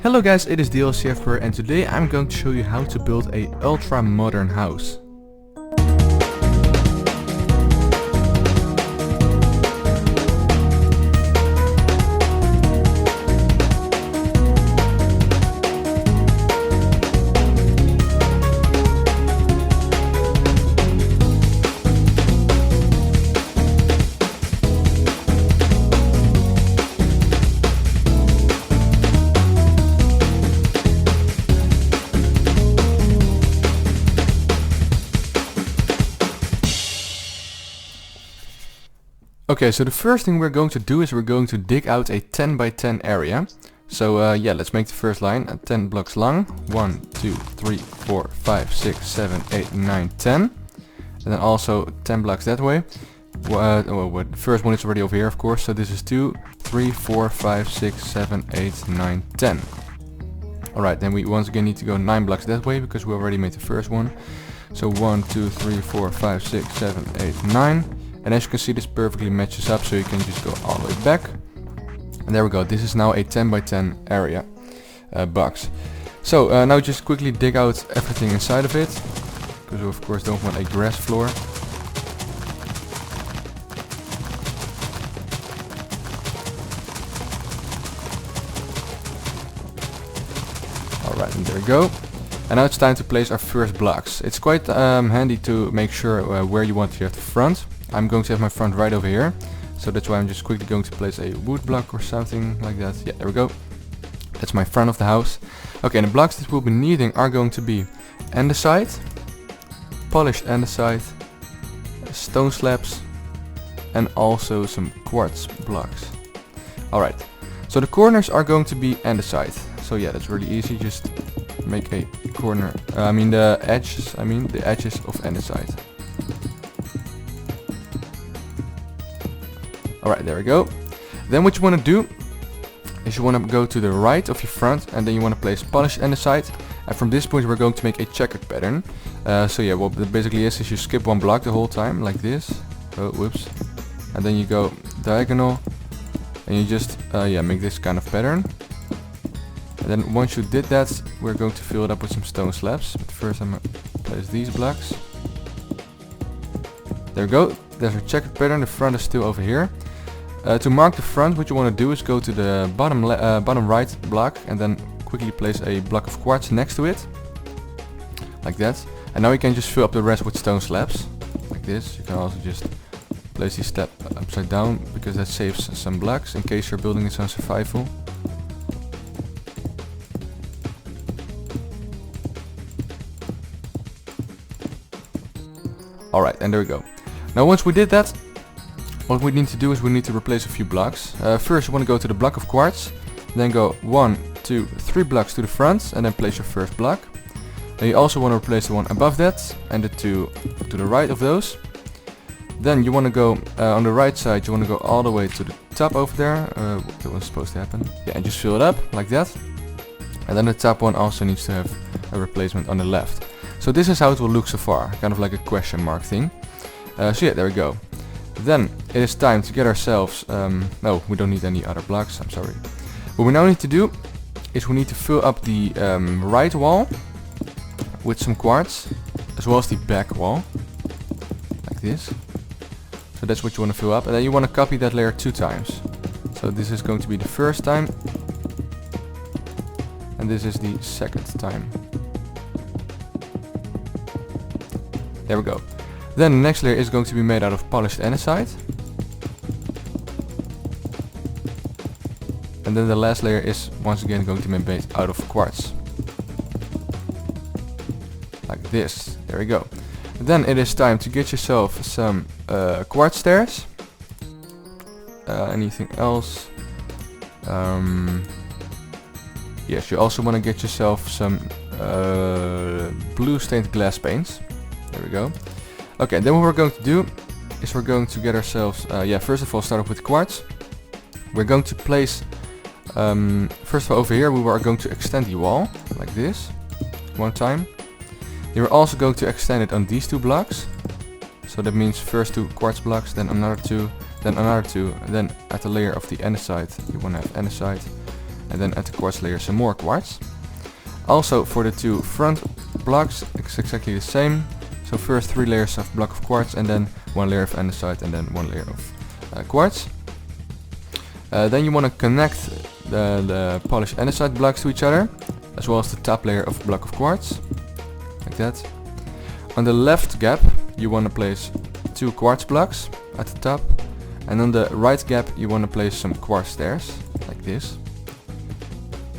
Hello guys, it is DLCFper and today I'm going to show you how to build a ultra modern house. Okay, so the first thing we're going to do is we're going to dig out a 10 by 10 area. So yeah, let's make the first line 10 blocks long. 1, 2, 3, 4, 5, 6, 7, 8, 9, 10. And then also 10 blocks that way. Well, the first one is already over here, of course. So this is 2, 3, 4, 5, 6, 7, 8, 9, 10. Alright, then we once again need to go 9 blocks that way because we already made the first one. So 1, 2, 3, 4, 5, 6, 7, 8, 9. And as you can see, this perfectly matches up, so you can just go all the way back. And there we go, this is now a 10 by 10 area box. So now just quickly dig out everything inside of it, because we of course don't want a grass floor. Alright, and there we go. And now it's time to place our first blocks. It's quite handy to make sure where you want to have the front. I'm going to have my front right over here, so that's why I'm just quickly going to place a wood block or something like that. Yeah, there we go. That's my front of the house. Okay, and the blocks that we'll be needing are going to be andesite, polished andesite, stone slabs, and also some quartz blocks. Alright, so the corners are going to be andesite. So yeah, that's really easy. Just make a corner, the edges of andesite. Alright, there we go. Then what you want to do is you want to go to the right of your front, and then you want to place polished andesite. And from this point we're going to make a checkered pattern. So yeah, what it basically is you skip one block the whole time, like this. Oh, whoops. And then you go diagonal, and you just make this kind of pattern. And then once you did that, we're going to fill it up with some stone slabs. But first I'm going to place these blocks. There we go. There's our checkered pattern. The front is still over here. To mark the front, what you want to do is go to the bottom right block and then quickly place a block of quartz next to it, like that. And now you can just fill up the rest with stone slabs, like this. You can also just place these steps upside down because that saves some blocks in case your building is on survival. Alright, and there we go. Now once we did that, what we need to do is we need to replace a few blocks. First you want to go to the block of quartz, then go 1, 2, 3 blocks to the front and then place your first block. Then you also want to replace the one above that and the two to the right of those. Then you want to go on the right side, you want to go all the way to the top over there. That was supposed to happen. Yeah, and just fill it up like that. And then the top one also needs to have a replacement on the left. So this is how it will look so far, kind of like a question mark thing. So yeah, there we go. Then it is time to get ourselves, no, we don't need any other blocks, I'm sorry. What we now need to do is we need to fill up the right wall with some quartz, as well as the back wall, like this. So that's what you want to fill up, and then you want to copy that layer 2 times. So this is going to be the first time, and this is the second time. There we go. Then the next layer is going to be made out of polished andesite. And then the last layer is once again going to be made out of quartz. Like this. There we go. Then it is time to get yourself some quartz stairs. Anything else? Yes, you also want to get yourself some blue stained glass paints. There we go. Okay, then what we're going to do is we're going to get ourselves, first of all start off with quartz. We're going to place, first of all over here we are going to extend the wall, like this, one time. Then we're also going to extend it on these 2 blocks. So that means first 2 quartz blocks, then another 2, then another 2, and then at the layer of the andesite, you want to have andesite. and then at the quartz layer some more quartz. Also for the two front blocks it's exactly the same. So first 3 layers of block of quartz, and then 1 layer of andesite, and then 1 layer of quartz. Then you want to connect the polished andesite blocks to each other, as well as the top layer of block of quartz, like that. On the left gap you want to place 2 quartz blocks at the top, and on the right gap you want to place some quartz stairs, like this.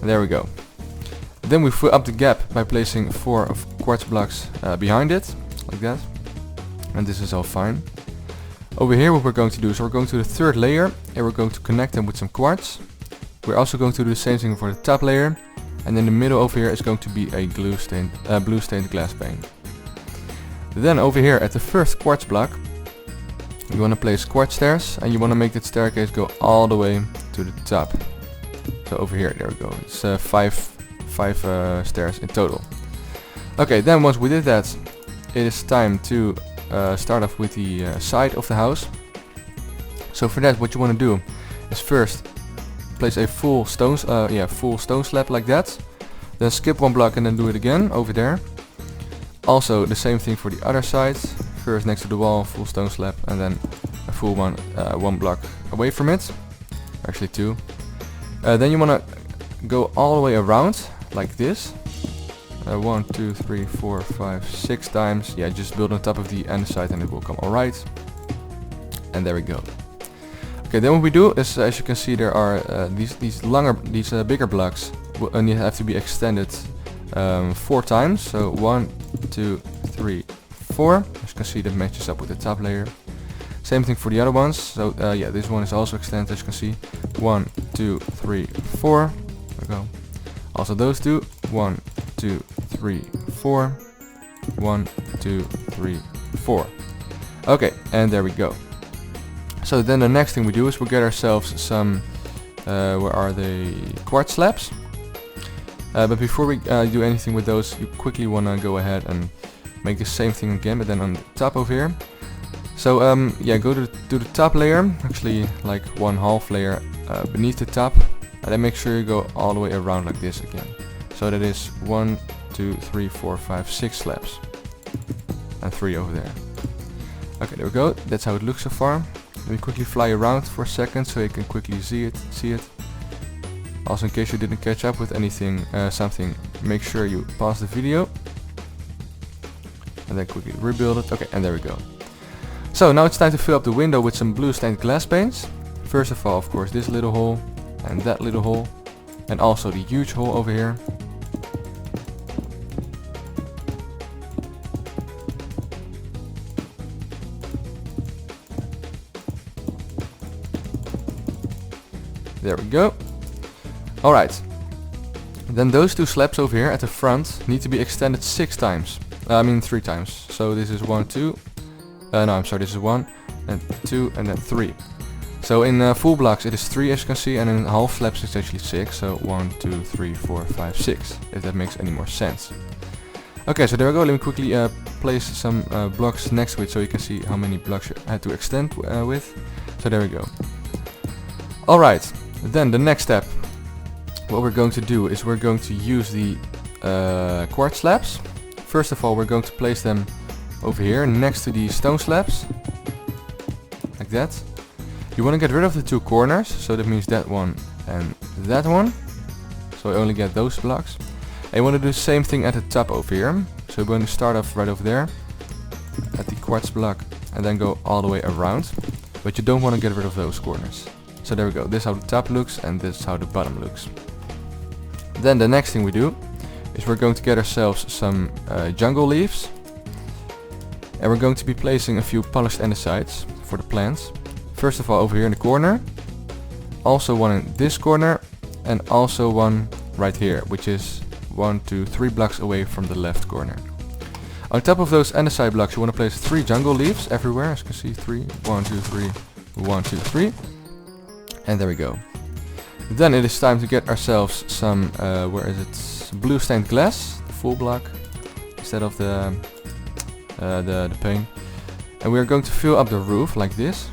And there we go. Then we fill up the gap by placing 4 of quartz blocks behind it, like that. And this is all fine. Over here what we're going to do is we're going to the third layer, and we're going to connect them with some quartz. We're also going to do the same thing for the top layer, and in the middle over here is going to be a blue stained glass pane. Then over here at the first quartz block you want to place quartz stairs, and you want to make that staircase go all the way to the top. So over here, there we go, it's 5 stairs in total. Okay, then once we did that, it is time to start off with the side of the house. So for that what you want to do is first place a full stone slab like that, then skip 1 block and then do it again over there. Also the same thing for the other side, first next to the wall full stone slab, and then a full 1 block away from it, actually 2. Then you want to go all the way around like this, 1, 2, 3, 4, 5, 6 times. Yeah, just build on top of the andesite and it will come alright. And there we go. Okay, then what we do is, as you can see, there are these bigger blocks will only have to be extended 4 times. So 1, 2, 3, 4. As you can see, that matches up with the top layer. Same thing for the other ones. So yeah, this one is also extended, as you can see. 1, 2, 3, 4. There we go. Also those two. 1, 2, 3, 4. 1, 2, 3, 4. Okay, and there we go. So then the next thing we do is we get ourselves some, where are they, quartz slabs. But before we do anything with those, you quickly want to go ahead and make the same thing again, but then on the top over here. So yeah, go to the top layer, actually like 1/2 layer beneath the top, and then make sure you go all the way around like this again. So that is 1, 2, 3, 4, 5, 6 slabs, and 3 over there. Okay, there we go. That's how it looks so far. Let me quickly fly around for a second so you can quickly see it. Also, in case you didn't catch up with anything, something, make sure you pause the video and then quickly rebuild it. Okay, and there we go. So now it's time to fill up the window with some blue stained glass paints. First of all, of course, this little hole and that little hole, and also the huge hole over here. There we go. Alright. Then those 2 slabs over here at the front need to be extended 6 times. I mean 3 times. So this is 1, 2. No, I'm sorry, this is 1, and 2, and then 3. So in full blocks it is 3, as you can see, and in half slabs it's actually 6. So 1, 2, 3, 4, 5, 6. If that makes any more sense. Okay, so there we go. Let me quickly place some blocks next to it so you can see how many blocks you had to extend with. So there we go. Alright. Then the next step, what we're going to do is we're going to use the quartz slabs. First of all, we're going to place them over here next to the stone slabs, like that. You want to get rid of the 2 corners, so that means that one and that one. So I only get those blocks. And you want to do the same thing at the top over here. So we're going to start off right over there at the quartz block and then go all the way around. But you don't want to get rid of those corners. So there we go, this is how the top looks and this is how the bottom looks. Then the next thing we do is we're going to get ourselves some jungle leaves. And we're going to be placing a few polished andesites for the plants. First of all over here in the corner. Also one in this corner. And also one right here, which is 1, 2, 3 blocks away from the left corner. On top of those andesite blocks you want to place 3 jungle leaves everywhere, as you can see, 3, 1, 2, 3, 1, 2, 3. And there we go. Then it is time to get ourselves some, where is it, blue stained glass, the full block, instead of the pane. And we are going to fill up the roof like this.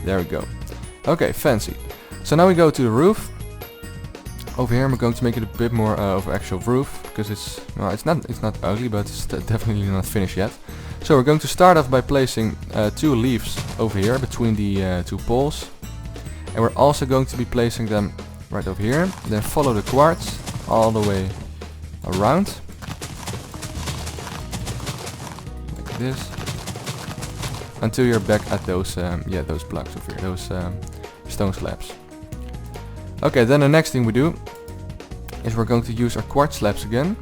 There we go. Okay, fancy. So now we go to the roof. Over here we're going to make it a bit more of an actual roof, because it's, well, it's not ugly, but it's definitely not finished yet. So we're going to start off by placing 2 leaves over here between the 2 poles, and we're also going to be placing them right over here. Then follow the quartz all the way around, like this, until you're back at those those blocks over here, those stone slabs. Okay, then the next thing we do is we're going to use our quartz slabs again.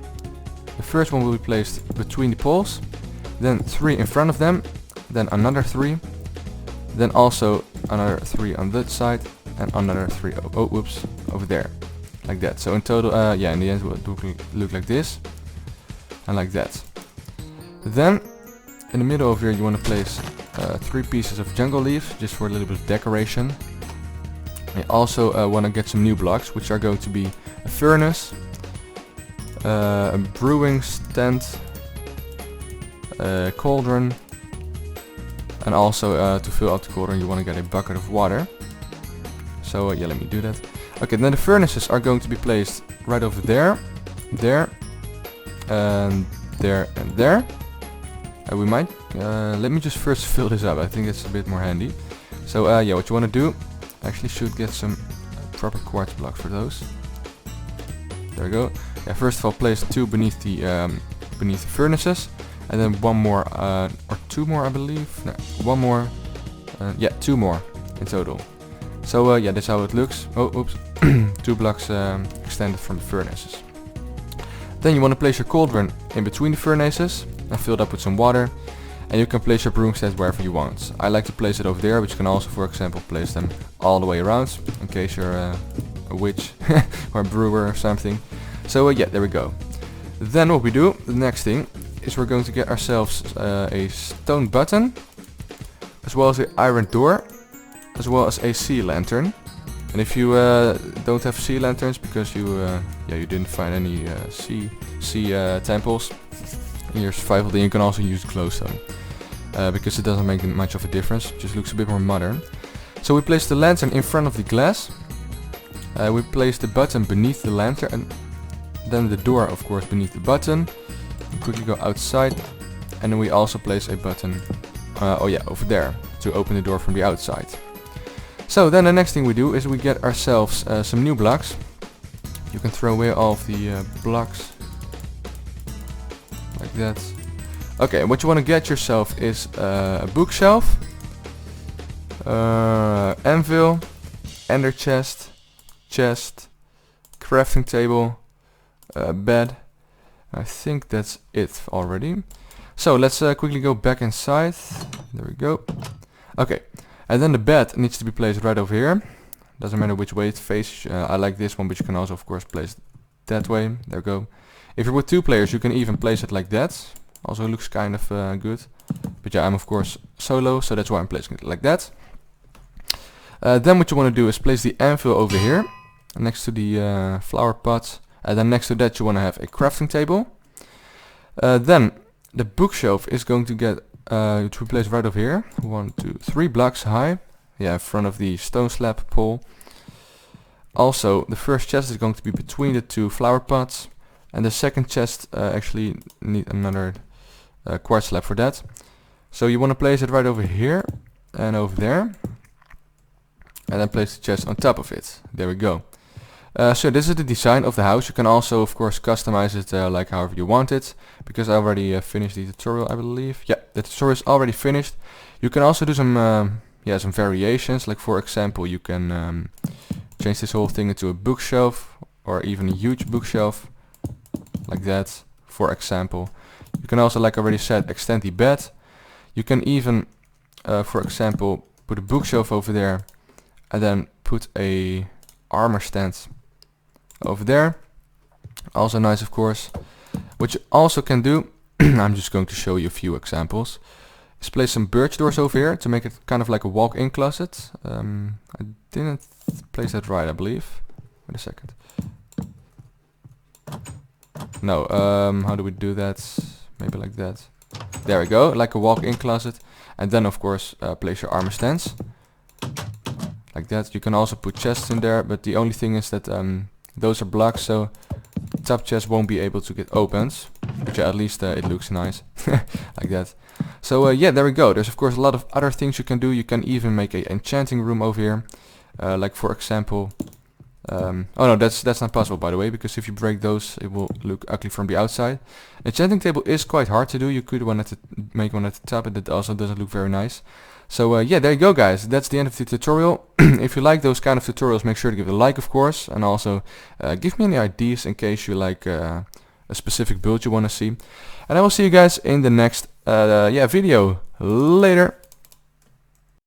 The first one will be placed between the poles, then 3 in front of them, then another 3, then also another 3 on that side, and another 3 over there, like that. So in total, in the end it will look like this, and like that. Then in the middle over here you want to place 3 pieces of jungle leaf, just for a little bit of decoration. I also want to get some new blocks, which are going to be a furnace, a brewing stand, a cauldron, and also to fill up the cauldron you want to get a bucket of water. So yeah, let me do that. Okay, then the furnaces are going to be placed right over there, there, and there, and there. And we might, let me just first fill this up, I think it's a bit more handy. So yeah, what you want to do, actually should get some proper quartz blocks for those. There we go. Yeah, first of all place 2 beneath the furnaces, and then 1 more, or 2 more I believe. No, 1 more, yeah, 2 more in total. So yeah, that's how it looks. Oh, oops, 2 blocks extended from the furnaces. Then you want to place your cauldron in between the furnaces and fill it up with some water. And you can place your brewing stand wherever you want. I like to place it over there, but you can also, for example, place them all the way around, in case you're a witch or a brewer or something. So yeah, there we go. Then what we do, the next thing, is we're going to get ourselves a stone button, as well as an iron door, as well as a sea lantern. And if you don't have sea lanterns because you didn't find any sea temples in your survival, then you can also use glowstone, because it doesn't make much of a difference, it just looks a bit more modern. So we place the lantern in front of the glass, we place the button beneath the lantern, and then the door of course beneath the button. We quickly go outside, and then we also place a button over there to open the door from the outside. So then the next thing we do is we get ourselves some new blocks. You can throw away all of the blocks like that. Okay, what you want to get yourself is a bookshelf, anvil, ender chest, crafting table, bed. I think that's it already. So let's quickly go back inside. There we go. Okay, and then the bed needs to be placed right over here. Doesn't matter which way it faces. I like this one, but you can also of course place it that way. There we go. If you're with 2 players, you can even place it like that. Also looks kind of good. But yeah, I'm of course solo, so that's why I'm placing it like that. Then what you want to do is place the anvil over here, next to the flower pot. And then next to that you want to have a crafting table. Then the bookshelf is going to get to be placed right over here. 1, 2, 3 blocks high. Yeah, in front of the stone slab pole. Also, the first chest is going to be between the 2 flower pots. And the second chest actually need another quartz slab for that. So you want to place it right over here and over there. And then place the chest on top of it. There we go. So this is the design of the house. You can also of course customize it like however you want it. Because I already finished the tutorial, I believe. Yeah, the tutorial is already finished. You can also do some some variations. Like for example, you can change this whole thing into a bookshelf, or even a huge bookshelf. Like that, for example. You can also, like I already said, extend the bed. You can even, for example, put a bookshelf over there, and then put a armor stand over there. Also nice, of course. What you also can do, I'm just going to show you a few examples, is place some birch doors over here to make it kind of like a walk-in closet. I didn't place that right, I believe. Wait a second. No, how do we do that? Maybe like that. There we go, like a walk-in closet. And then of course place your armor stands. like that. You can also put chests in there, but the only thing is that those are blocks, so top chest won't be able to get opened. But yeah, at least it looks nice, like that. So yeah, there we go. There's of course a lot of other things you can do. You can even make a enchanting room over here, like for example. Oh no, that's not possible, by the way, because if you break those, it will look ugly from the outside. Enchanting table is quite hard to do. You could make one at the top, and it also doesn't look very nice. So yeah, there you go, guys. That's the end of the tutorial. If you like those kind of tutorials, make sure to give it a like, of course, and also give me any ideas in case you like a specific build you want to see. And I will see you guys in the next video. Later.